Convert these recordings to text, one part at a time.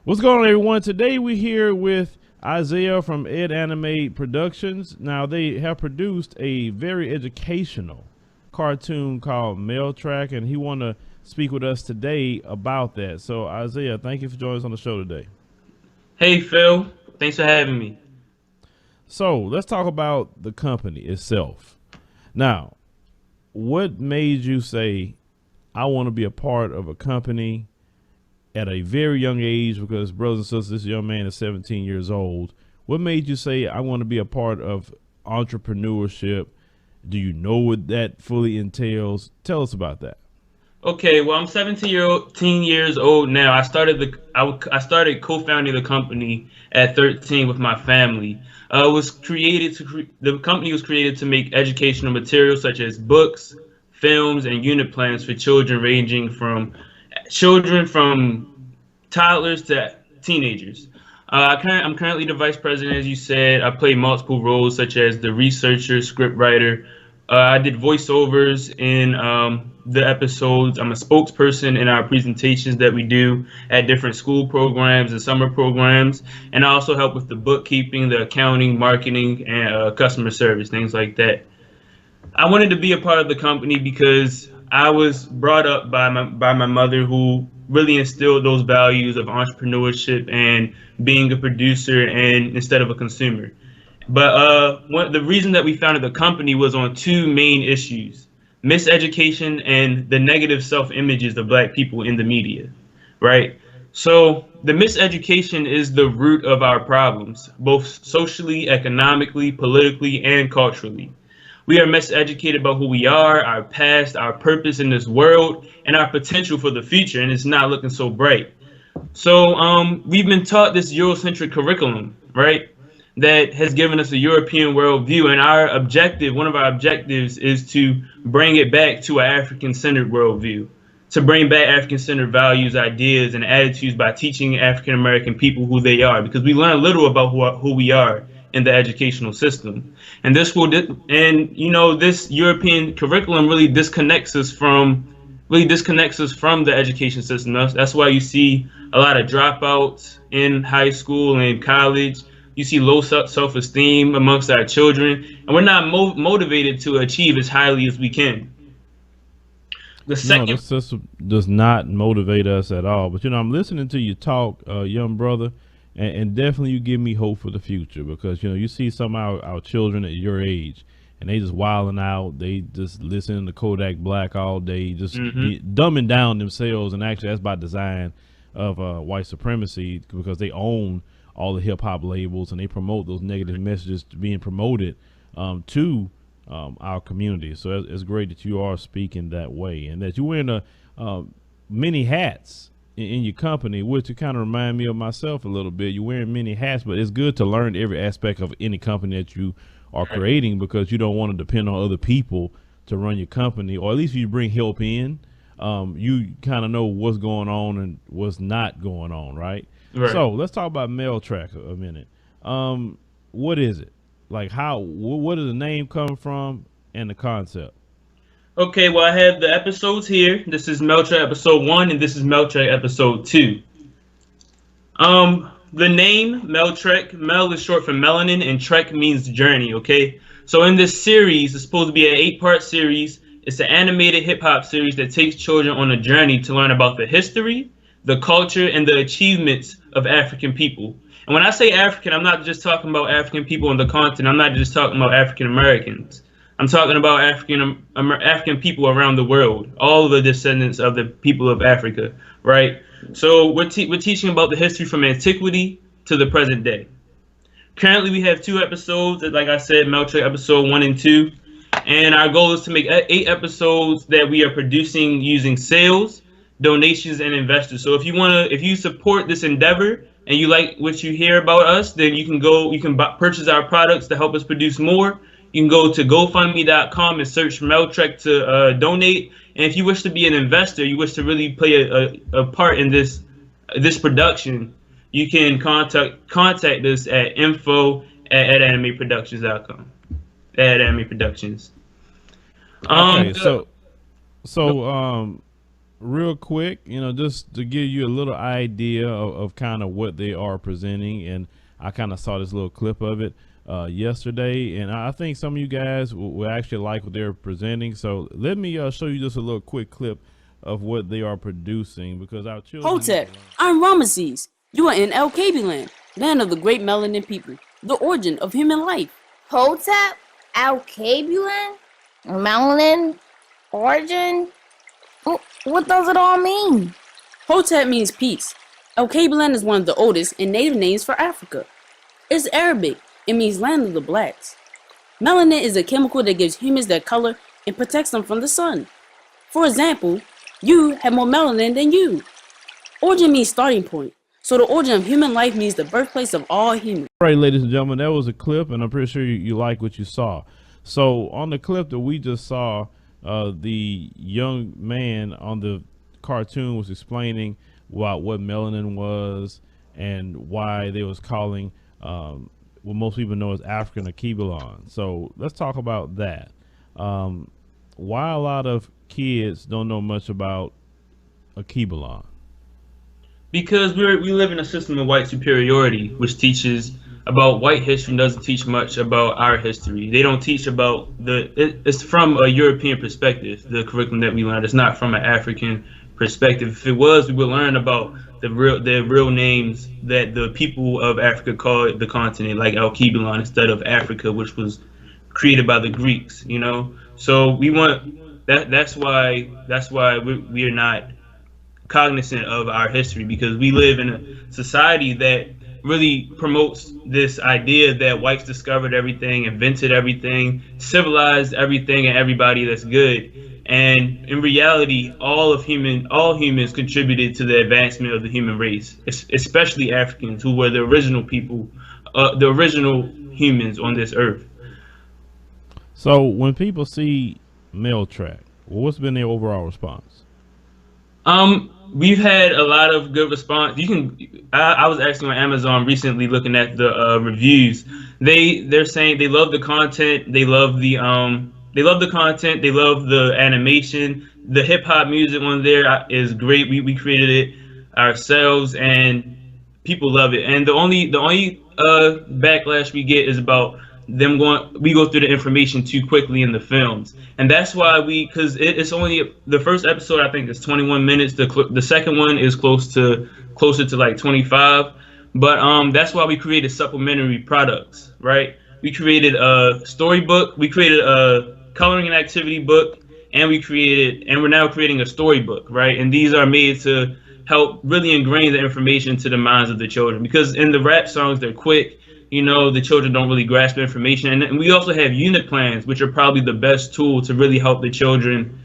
What's going on, everyone? Today we're here with Isaiah from Edanime Productions. Now, they have produced a very educational cartoon called Meltrek, and he want to speak with us today about that. So, Isaiah, thank you for joining us on the show today. Hey Phil, thanks for having me. So, let's talk about the company itself. Now, what made you say, I want to be a part of a company at a very young age? Because, brothers and sisters, this young man is 17 years old. What made you say, I want to be a part of entrepreneurship? Do you know what that fully entails? Tell us about that. Okay, well I'm 17 years old now. I started co-founding the company at 13 with my family. It was created the company was created to make educational materials such as books, films, and unit plans for children from toddlers to teenagers. I'm currently the vice president, as you said. I play multiple roles, such as the researcher, script writer. I did voiceovers in the episodes. I'm a spokesperson in our presentations that we do at different school programs and summer programs. And I also help with the bookkeeping, the accounting, marketing, and customer service, things like that. I wanted to be a part of the company because I was brought up by my mother, who really instilled those values of entrepreneurship and being a producer and instead of a consumer. But the reason that we founded the company was on two main issues: miseducation and the negative self images of Black people in the media, right? So the miseducation is the root of our problems, both socially, economically, politically, and culturally. We are miseducated about who we are, our past, our purpose in this world, and our potential for the future, and it's not looking so bright. So we've been taught this Eurocentric curriculum, right? That has given us a European worldview, and one of our objectives, is to bring it back to an African-centered worldview, to bring back African-centered values, ideas, and attitudes by teaching African American people who they are, because we learn little about who we are in the educational system, and this European curriculum really disconnects us from the education system. That's why you see a lot of dropouts in high school and college. You see low self-esteem amongst our children, and we're not motivated to achieve as highly as we can. The No, second this system does not motivate us at all. But I'm listening to you talk, young brother, and definitely you give me hope for the future, because you see some of our children at your age, and they just wilding out. They just listening to Kodak Black all day, just Mhm. dumbing down themselves. And actually, that's by design of white supremacy, because they own all the hip hop labels and they promote those negative messages being promoted to our community. So it's great that you are speaking that way, and that you're wearing uh, many hats in your company, which kind of remind me of myself a little bit. You're wearing many hats, but it's good to learn every aspect of any company that you are creating, because you don't want to depend on other people to run your company, or at least if you bring help in, you kind of know what's going on and what's not going on, right? Right. So let's talk about Mail Track a minute. What is it? Like, what does the name come from and the concept? Okay, well, I have the episodes here. This is Meltrek episode 1, and this is Meltrek episode 2. The name Meltrek, Mel is short for melanin, and Trek means journey, okay? So in this series, it's supposed to be an 8-part series. It's an animated hip hop series that takes children on a journey to learn about the history, the culture, and the achievements of African people. And when I say African, I'm not just talking about African people on the continent. I'm not just talking about African Americans. I'm talking about African people around the world, all of the descendants of the people of Africa, right? So we're teaching about the history from antiquity to the present day. Currently, we have 2 episodes, like I said, Meltrek episode 1 and 2, and our goal is to make 8 episodes that we are producing using sales, donations, and investors. So if you support this endeavor and you like what you hear about us, then you can purchase our products to help us produce more. You can go to GoFundMe.com and search Meltrek to donate. And if you wish to be an investor, you wish to really play a part in this production, you can contact us at info@animeproductions.com. At Anime Productions. Okay, The, so real quick, just to give you a little idea of kind of what they are presenting, and I kind of saw this little clip of it yesterday, and I think some of you guys will actually like what they're presenting. So let me show you just a little quick clip of what they are producing, because our children. Hotep, I'm Ramesses. You are in El land, land of the great melanin people, the origin of human life. Hotep, Alkabulan, melanin, origin. What does it all mean? Hotep means peace. El land is one of the oldest and native names for Africa. It's Arabic. It means land of the blacks. Melanin is a chemical that gives humans their color and protects them from the sun. For example, you have more melanin than you. Origin means starting point. So the origin of human life means the birthplace of all humans. All right, ladies and gentlemen, that was a clip, and I'm pretty sure you like what you saw. So on the clip that we just saw, the young man on the cartoon was explaining what melanin was and why they was calling what most people know as African Akibalon. So let's talk about that. Why a lot of kids don't know much about Akibalon? Because we live in a system of white superiority, which teaches about white history and doesn't teach much about our history. They don't teach about it's from a European perspective, the curriculum that we learned. It's not from an African perspective. If it was, we would learn about the real names that the people of Africa call the continent, like Alkebulan, instead of Africa, which was created by the Greeks, So we want that's why we are not cognizant of our history, because we live in a society that really promotes this idea that whites discovered everything, invented everything, civilized everything and everybody that's good. And in reality, all humans contributed to the advancement of the human race, especially Africans, who were the original people, the original humans on this earth. So when people see Meltrek, what's been their overall response? We've had a lot of good response. I was actually on Amazon recently looking at the reviews. They're saying they love the content. They love the content. They love the animation. The hip hop music on there is great. We created it ourselves, and people love it. And the only backlash we get is about we go through the information too quickly in the films, and that's why because it's only the first episode, I think, is 21 minutes. The second one is closer to like 25, but that's why we created supplementary products, right? We created a storybook, we created a coloring and activity book, and we're now creating a storybook, right? And these are made to help really ingrain the information to the minds of the children, because in the rap songs, they're quick. The children don't really grasp information. And we also have unit plans, which are probably the best tool to really help the children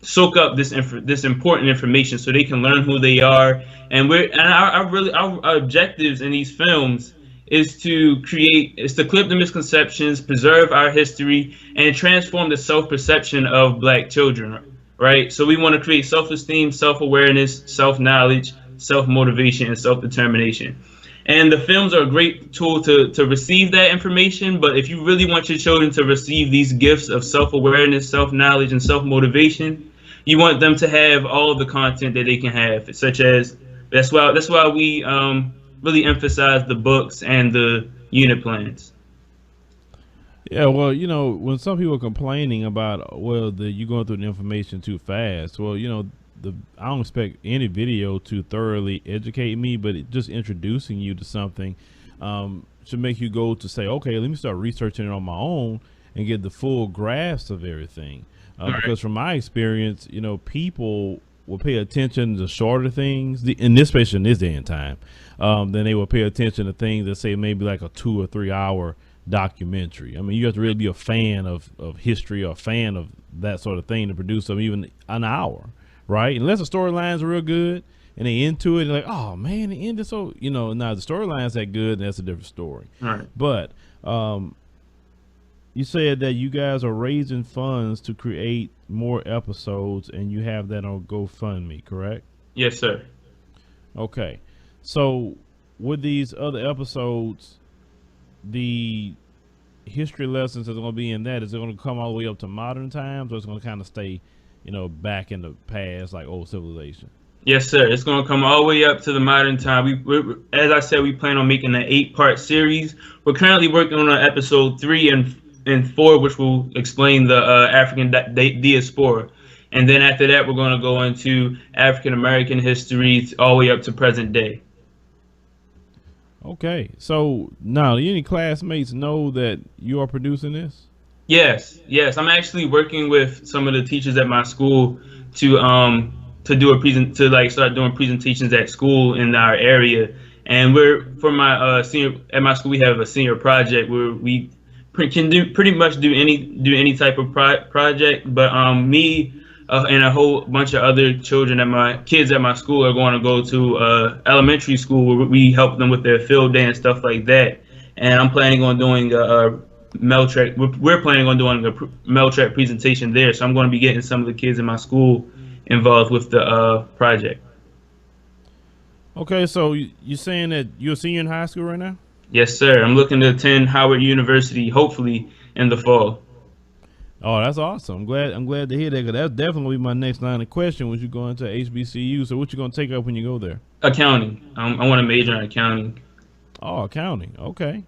soak up this important information so they can learn who they are. And our objectives in these films is to clip the misconceptions, preserve our history, and transform the self-perception of Black children, right? So we want to create self-esteem, self-awareness, self-knowledge, self-motivation, and self-determination. And the films are a great tool to receive that information. But if you really want your children to receive these gifts of self-awareness, self-knowledge, and self-motivation, you want them to have all of the content that they can have, that's why we really emphasize the books and the unit plans. Yeah, well, when some people are complaining about, you're going through the information too fast. Well, I don't expect any video to thoroughly educate me, but just introducing you to something should make you go to say, okay, let me start researching it on my own and get the full grasp of everything. Because from my experience, people will pay attention to shorter things, especially in this day and time, then they will pay attention to things that say maybe like a 2 or 3 hour documentary. I mean, you have to really be a fan of history or a fan of that sort of thing to produce something even an hour. Right, unless the storylines are real good and they into it, like, oh man, the end is so now the storyline's that good, and that's a different story. Right. But you said that you guys are raising funds to create more episodes, and you have that on GoFundMe, correct? Yes, sir. Okay, so with these other episodes, the history lessons that's going to be in that, is it going to come all the way up to modern times, or it's going to kind of stay back in the past, like old civilization. Yes, sir. It's going to come all the way up to the modern time. As I said, we plan on making an 8-part series. We're currently working on episode 3 and 4, which will explain the African diaspora. And then after that, we're going to go into African American history all the way up to present day. Okay, so now, do any classmates know that you are producing this? Yes. I'm actually working with some of the teachers at my school to do to like start doing presentations at school in our area. And we're for my senior at my school we have a senior project where we can do pretty much do any type of project. But me and a whole bunch of other kids at my school are going to go to elementary school where we help them with their field day and stuff like that. And I'm planning on doing a Meltrek. We're planning on doing a Meltrek presentation there, so I'm going to be getting some of the kids in my school involved with the project. Okay, so you're saying that you're a senior in high school right now? Yes, sir. I'm looking to attend Howard University, hopefully in the fall. Oh, that's awesome. I'm glad to hear that, because that's definitely my next line of question when you go into HBCU. So what you going to take up when you go there? Accounting. I want to major in accounting. Oh, accounting. Okay.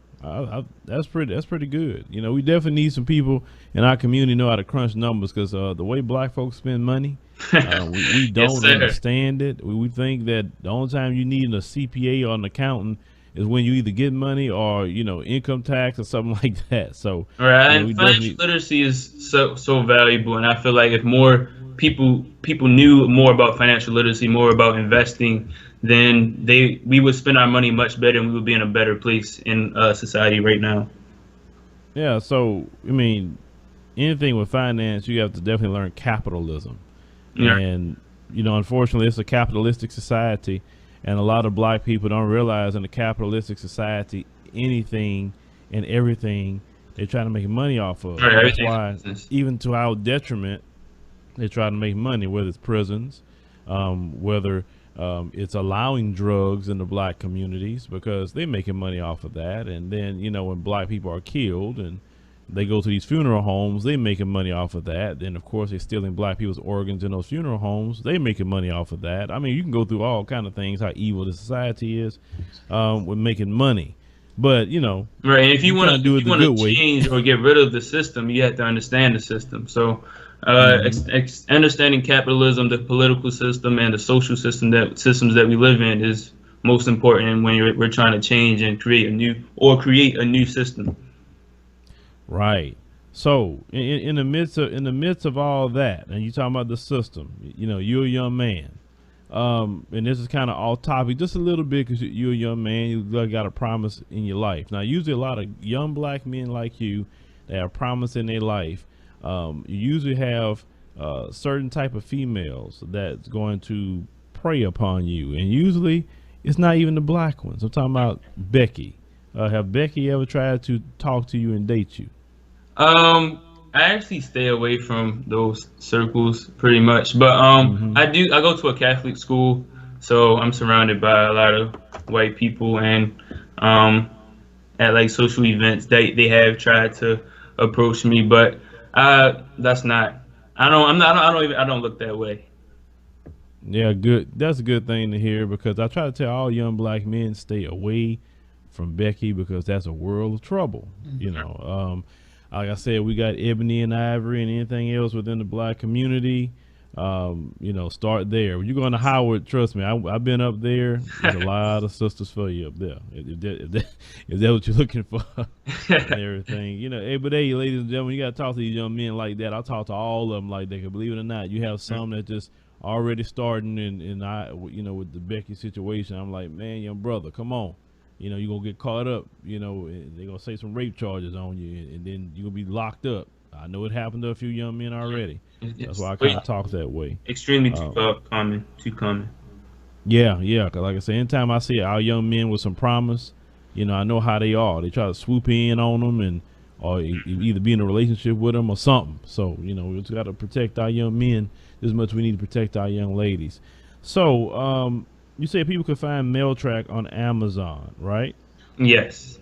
That's pretty good. We definitely need some people in our community know how to crunch numbers, because the way black folks spend money, we don't understand it. We think that the only time you need a CPA or an accountant is when you either get money or income tax or something like that. So right, and financial literacy is so valuable, and I feel like if more people knew more about financial literacy, more about investing, then we would spend our money much better, and we would be in a better place in society right now. Yeah, so anything with finance, you have to definitely learn capitalism. Yeah. And unfortunately, it's a capitalistic society, and a lot of black people don't realize in a capitalistic society, anything and everything they're trying to make money off of. Right, that's why, even to our detriment, they try to make money, whether it's prisons, whether it's allowing drugs in the black communities, because they're making money off of that. And then, when black people are killed and they go to these funeral homes, they're making money off of that. Then, of course, they're stealing black people's organs in those funeral homes. They're making money off of that. You can go through all kind of things, how evil the society is with making money. But, right. And if you want to change or get rid of the system, you have to understand the system. So understanding capitalism, the political system, and the social systems that we live in is most important when we're trying to change and create a new system. Right. So in the midst of all that, and you talking about the system, you're a young man, and this is kind of off topic just a little bit, because you're a young man, you got a promise in your life. Now, usually a lot of young black men like you, they have promise in their life. You usually have certain type of females that's going to prey upon you, and usually it's not even the black ones. I'm talking about Becky. Have Becky ever tried to talk to you and date you? I actually stay away from those circles pretty much, but I go to a Catholic school, so I'm surrounded by a lot of white people, and at like social events they have tried to approach me, but that's not. I don't look that way. Yeah, good. That's a good thing to hear, because I try to tell all young black men, stay away from Becky, because that's a world of trouble. Like I said, we got Ebony and Ivory, and anything else within the black community. Start there. When you go to Howard, trust me, I've been up there. There's a lot of sisters for you up there. If that's what you're looking for, and everything. But hey, ladies and gentlemen, you got to talk to these young men like that. I talk to all of them like that, 'cause believe it or not, you have some that just already starting, and I, with the Becky situation, I'm like, man, young brother, come on. You're going to get caught up, they're going to say some rape charges on you, and then you're going to be locked up. I know it happened to a few young men already. That's why I kind of talk that way. Extremely too common. Yeah. Cause like I said, anytime I see our young men with some promise, I know how they are. They try to swoop in on them, or either be in a relationship with them or something. So, we just got to protect our young men as much as we need to protect our young ladies. So, you say people could find Meltrek on Amazon, right? Yes.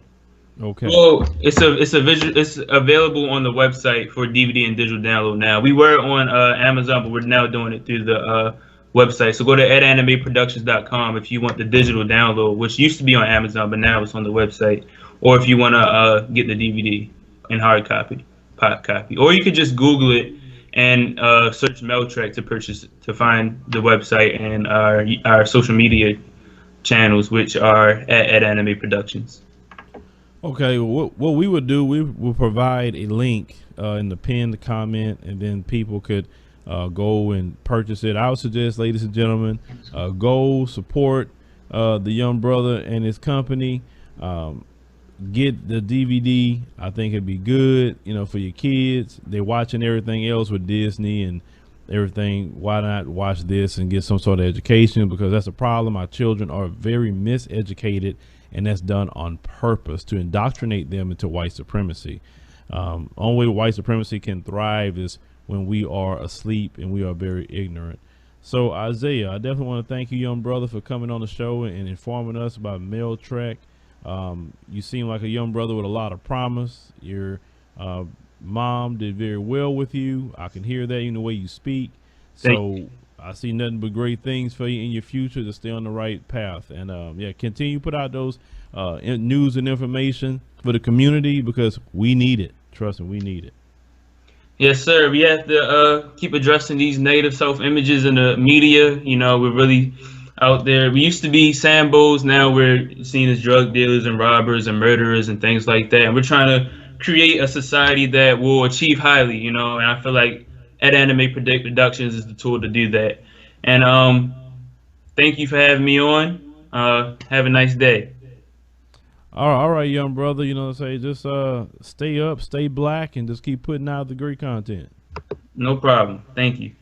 Okay. Well, it's available on the website for DVD and digital download now. We were on Amazon, but we're now doing it through the website. So go to edanimeproductions.com if you want the digital download, which used to be on Amazon, but now it's on the website. Or if you want to get the DVD in hard copy, pop copy, or you could just Google it and search Meltrek to purchase to find the website and our social media channels, which are at Edanime Productions. Okay, what we would do, we will provide a link in the pinned comment, and then people could go and purchase it. I would suggest, ladies and gentlemen, go support the young brother and his company. Get the DVD. I think it'd be good, for your kids. They're watching everything else with Disney and everything. Why not watch this and get some sort of education? Because that's a problem. Our children are very miseducated, and that's done on purpose to indoctrinate them into white supremacy. Only way white supremacy can thrive is when we are asleep and we are very ignorant. So Isaiah, I definitely want to thank you, young brother, for coming on the show and informing us about Meltrek. You seem like a young brother with a lot of promise. Your mom did very well with you. I can hear that in the way you speak. So I see nothing but great things for you in your future to stay on the right path. And continue to put out those news and information for the community, because we need it. Trust me, we need it. Yes, sir. We have to keep addressing these negative self-images in the media. We're really out there. We used to be Sambos. Now we're seen as drug dealers and robbers and murderers and things like that. And we're trying to create a society that will achieve highly, And I feel like Edanime Productions is the tool to do that. And thank you for having me on. Have a nice day. All right, young brother. Just stay up, stay black, and just keep putting out the great content. No problem. Thank you.